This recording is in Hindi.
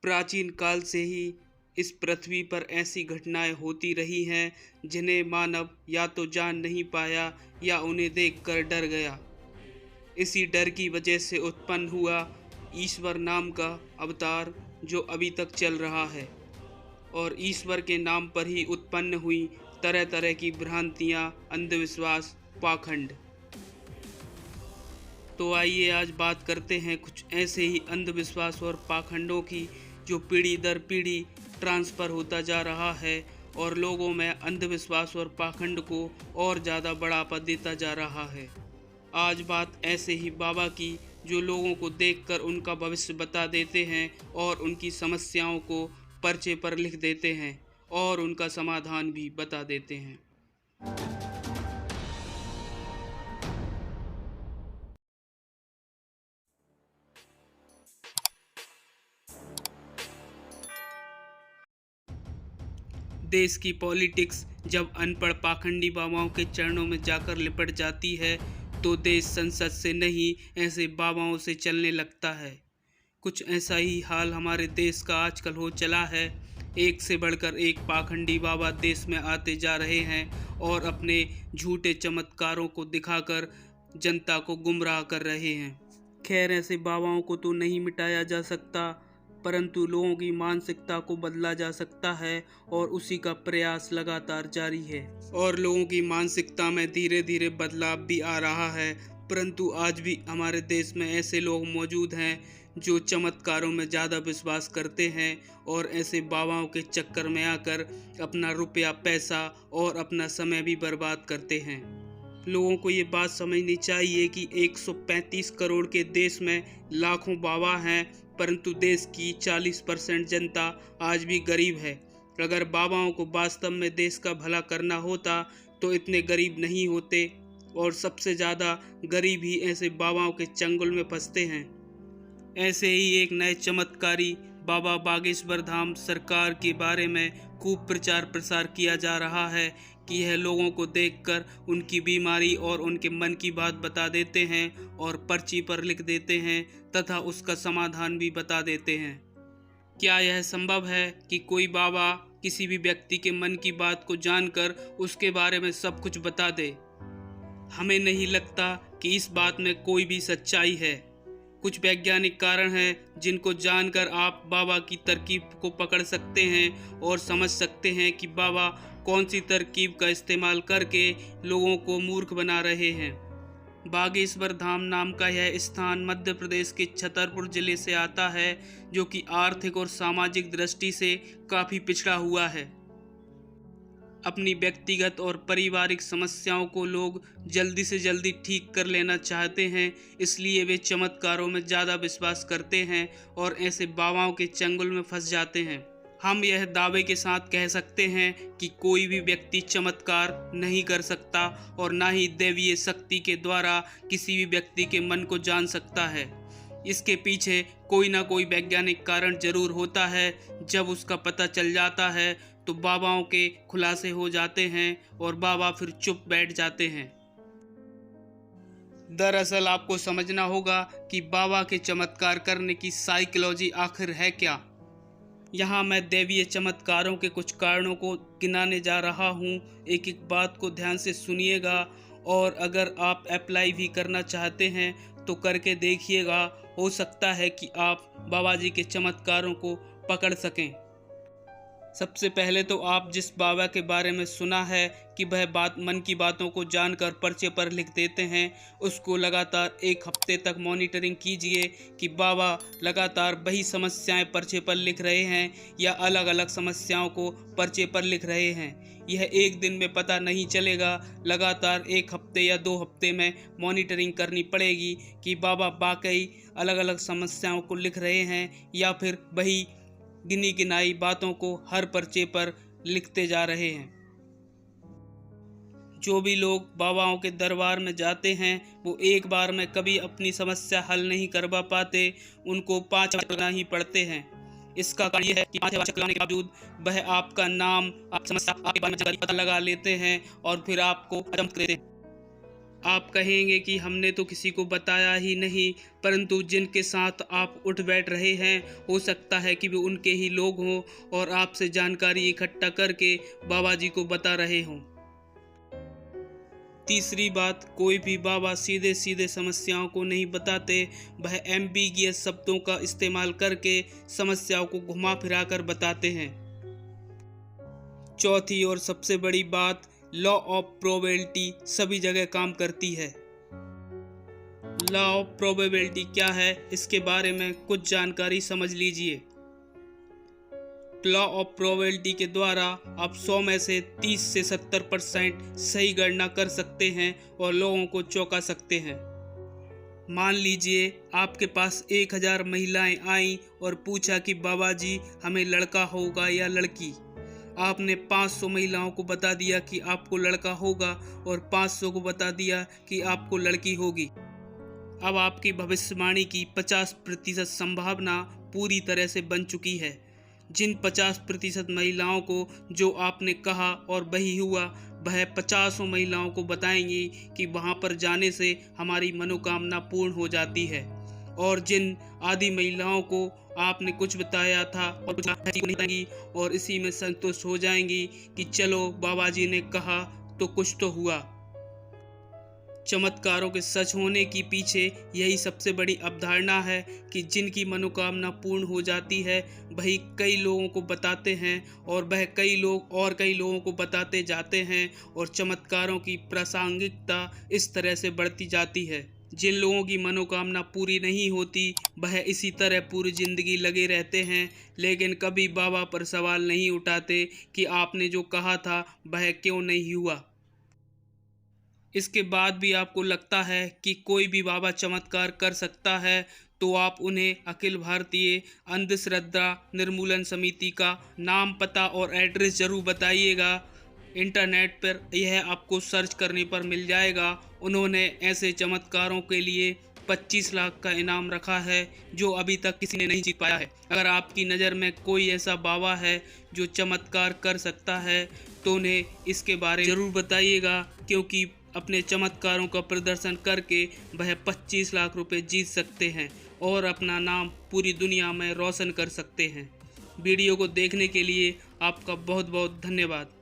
प्राचीन काल से ही इस पृथ्वी पर ऐसी घटनाएं होती रही हैं जिन्हें मानव या तो जान नहीं पाया या उन्हें देखकर डर गया। इसी डर की वजह से उत्पन्न हुआ ईश्वर नाम का अवतार जो अभी तक चल रहा है, और ईश्वर के नाम पर ही उत्पन्न हुई तरह तरह की भ्रांतियाँ, अंधविश्वास, पाखंड। तो आइए आज बात करते हैं कुछ ऐसे ही अंधविश्वास और पाखंडों की जो पीढ़ी दर पीढ़ी ट्रांसफ़र होता जा रहा है और लोगों में अंधविश्वास और पाखंड को और ज़्यादा बढ़ावा देता जा रहा है। आज बात ऐसे ही बाबा की जो लोगों को देखकर उनका भविष्य बता देते हैं और उनकी समस्याओं को पर्चे पर लिख देते हैं और उनका समाधान भी बता देते हैं। देश की पॉलिटिक्स जब अनपढ़ पाखंडी बाबाओं के चरणों में जाकर लिपट जाती है तो देश संसद से नहीं ऐसे बाबाओं से चलने लगता है। कुछ ऐसा ही हाल हमारे देश का आजकल हो चला है। एक से बढ़कर एक पाखंडी बाबा देश में आते जा रहे हैं और अपने झूठे चमत्कारों को दिखाकर जनता को गुमराह कर रहे हैं। खैर, ऐसे बाबाओं को तो नहीं मिटाया जा सकता, परंतु लोगों की मानसिकता को बदला जा सकता है और उसी का प्रयास लगातार जारी है। और लोगों की मानसिकता में धीरे धीरे बदलाव भी आ रहा है, परंतु आज भी हमारे देश में ऐसे लोग मौजूद हैं जो चमत्कारों में ज़्यादा विश्वास करते हैं और ऐसे बाबाओं के चक्कर में आकर अपना रुपया, पैसा और अपना समय भी बर्बाद करते हैं। लोगों को ये बात समझनी चाहिए कि 135 करोड़ के देश में लाखों बाबा हैं, परंतु देश की 40% जनता आज भी गरीब है। अगर बाबाओं को वास्तव में देश का भला करना होता तो इतने गरीब नहीं होते, और सबसे ज़्यादा गरीब ही ऐसे बाबाओं के चंगुल में फंसते हैं। ऐसे ही एक नए चमत्कारी बाबा बागेश्वर धाम सरकार के बारे में खूब प्रचार प्रसार किया जा रहा है कि यह लोगों को देखकर उनकी बीमारी और उनके मन की बात बता देते हैं और पर्ची पर लिख देते हैं तथा उसका समाधान भी बता देते हैं। क्या यह संभव है कि कोई बाबा किसी भी व्यक्ति के मन की बात को जानकर उसके बारे में सब कुछ बता दे? हमें नहीं लगता कि इस बात में कोई भी सच्चाई है। कुछ वैज्ञानिक कारण हैं जिनको जानकर आप बाबा की तरकीब को पकड़ सकते हैं और समझ सकते हैं कि बाबा कौन सी तरकीब का इस्तेमाल करके लोगों को मूर्ख बना रहे हैं। बागेश्वर धाम नाम का यह स्थान मध्य प्रदेश के छतरपुर जिले से आता है, जो कि आर्थिक और सामाजिक दृष्टि से काफ़ी पिछड़ा हुआ है। अपनी व्यक्तिगत और पारिवारिक समस्याओं को लोग जल्दी से जल्दी ठीक कर लेना चाहते हैं, इसलिए वे चमत्कारों में ज़्यादा विश्वास करते हैं और ऐसे बाबाओं के चंगुल में फंस जाते हैं। हम यह दावे के साथ कह सकते हैं कि कोई भी व्यक्ति चमत्कार नहीं कर सकता और ना ही दैवीय शक्ति के द्वारा किसी भी व्यक्ति के मन को जान सकता है। इसके पीछे कोई ना कोई वैज्ञानिक कारण जरूर होता है। जब उसका पता चल जाता है तो बाबाओं के खुलासे हो जाते हैं और बाबा फिर चुप बैठ जाते हैं। दरअसल आपको समझना होगा कि बाबा के चमत्कार करने की साइकोलॉजी आखिर है क्या। यहाँ मैं दैवीय चमत्कारों के कुछ कारणों को गिनाने जा रहा हूँ। एक एक बात को ध्यान से सुनिएगा और अगर आप अप्लाई भी करना चाहते हैं तो करके देखिएगा। हो सकता है कि आप बाबा जी के चमत्कारों को पकड़ सकें। सबसे पहले तो आप जिस बाबा के बारे में सुना है कि वह बात मन की बातों को जानकर पर्चे पर लिख देते हैं, उसको लगातार 1 हफ्ते तक मॉनिटरिंग कीजिए कि बाबा लगातार वही समस्याएं पर्चे पर लिख रहे हैं या अलग अलग समस्याओं को पर्चे पर लिख रहे हैं। यह एक दिन में पता नहीं चलेगा, लगातार 1 हफ्ते या 2 हफ्ते में मॉनिटरिंग करनी पड़ेगी कि बाबा वाकई अलग अलग समस्याओं को लिख रहे हैं या फिर वही गिनी गिनाई बातों को हर पर्चे पर लिखते जा रहे हैं। जो भी लोग बाबाओं के दरबार में जाते हैं वो एक बार में कभी अपनी समस्या हल नहीं करवा पाते, उनको 5 चक्कर ही पड़ते हैं। इसका कारण यह है कि 5 चक्कर लगाने के बावजूद वह आपका नाम, आप समस्या आपके बारे में जानकारी पता लगा लेते हैं और फिर आपको अजम देते हैं। आप कहेंगे कि हमने तो किसी को बताया ही नहीं, परंतु जिनके साथ आप उठ बैठ रहे हैं हो सकता है कि वे उनके ही लोग हों और आपसे जानकारी इकट्ठा करके बाबा जी को बता रहे हों। तीसरी बात, कोई भी बाबा सीधे सीधे समस्याओं को नहीं बताते, वह एम्बिगियस शब्दों का इस्तेमाल करके समस्याओं को घुमा फिरा कर बताते हैं। चौथी और सबसे बड़ी बात, लॉ ऑफ प्रोबेबिलिटी सभी जगह काम करती है। लॉ ऑफ प्रोबेबिलिटी क्या है, इसके बारे में कुछ जानकारी समझ लीजिए। लॉ ऑफ प्रोबेबिलिटी के द्वारा आप 100 में से 30 से 70% सही गणना कर सकते हैं और लोगों को चौंका सकते हैं। मान लीजिए आपके पास 1000 महिलाएं आईं और पूछा कि बाबा जी हमें लड़का होगा या लड़की। आपने 500 महिलाओं को बता दिया कि आपको लड़का होगा और 500 को बता दिया कि आपको लड़की होगी। अब आपकी भविष्यवाणी की 50% संभावना पूरी तरह से बन चुकी है। जिन 50% महिलाओं को जो आपने कहा और वही हुआ, वह 50 महिलाओं को बताएंगी कि वहां पर जाने से हमारी मनोकामना पूर्ण हो जाती है। और जिन आधी महिलाओं को आपने कुछ बताया था और कुछ नहीं बताएंगी और इसी में संतुष्ट हो जाएंगी कि चलो बाबा जी ने कहा तो कुछ तो हुआ। चमत्कारों के सच होने की पीछे यही सबसे बड़ी अवधारणा है कि जिनकी मनोकामना पूर्ण हो जाती है वही कई लोगों को बताते हैं और वह कई लोग और कई लोगों को बताते जाते हैं और चमत्कारों की प्रासंगिकता इस तरह से बढ़ती जाती है। जिन लोगों की मनोकामना पूरी नहीं होती वह इसी तरह पूरी जिंदगी लगे रहते हैं, लेकिन कभी बाबा पर सवाल नहीं उठाते कि आपने जो कहा था वह क्यों नहीं हुआ। इसके बाद भी आपको लगता है कि कोई भी बाबा चमत्कार कर सकता है तो आप उन्हें अखिल भारतीय अंधश्रद्धा निर्मूलन समिति का नाम, पता और एड्रेस जरूर बताइएगा। इंटरनेट पर यह आपको सर्च करने पर मिल जाएगा। उन्होंने ऐसे चमत्कारों के लिए 25 लाख का इनाम रखा है जो अभी तक किसी ने नहीं जीत पाया है। अगर आपकी नज़र में कोई ऐसा बाबा है जो चमत्कार कर सकता है तो उन्हें इसके बारे में ज़रूर बताइएगा, क्योंकि अपने चमत्कारों का प्रदर्शन करके वह 25 लाख रुपए जीत सकते हैं और अपना नाम पूरी दुनिया में रोशन कर सकते हैं। वीडियो को देखने के लिए आपका बहुत बहुत धन्यवाद।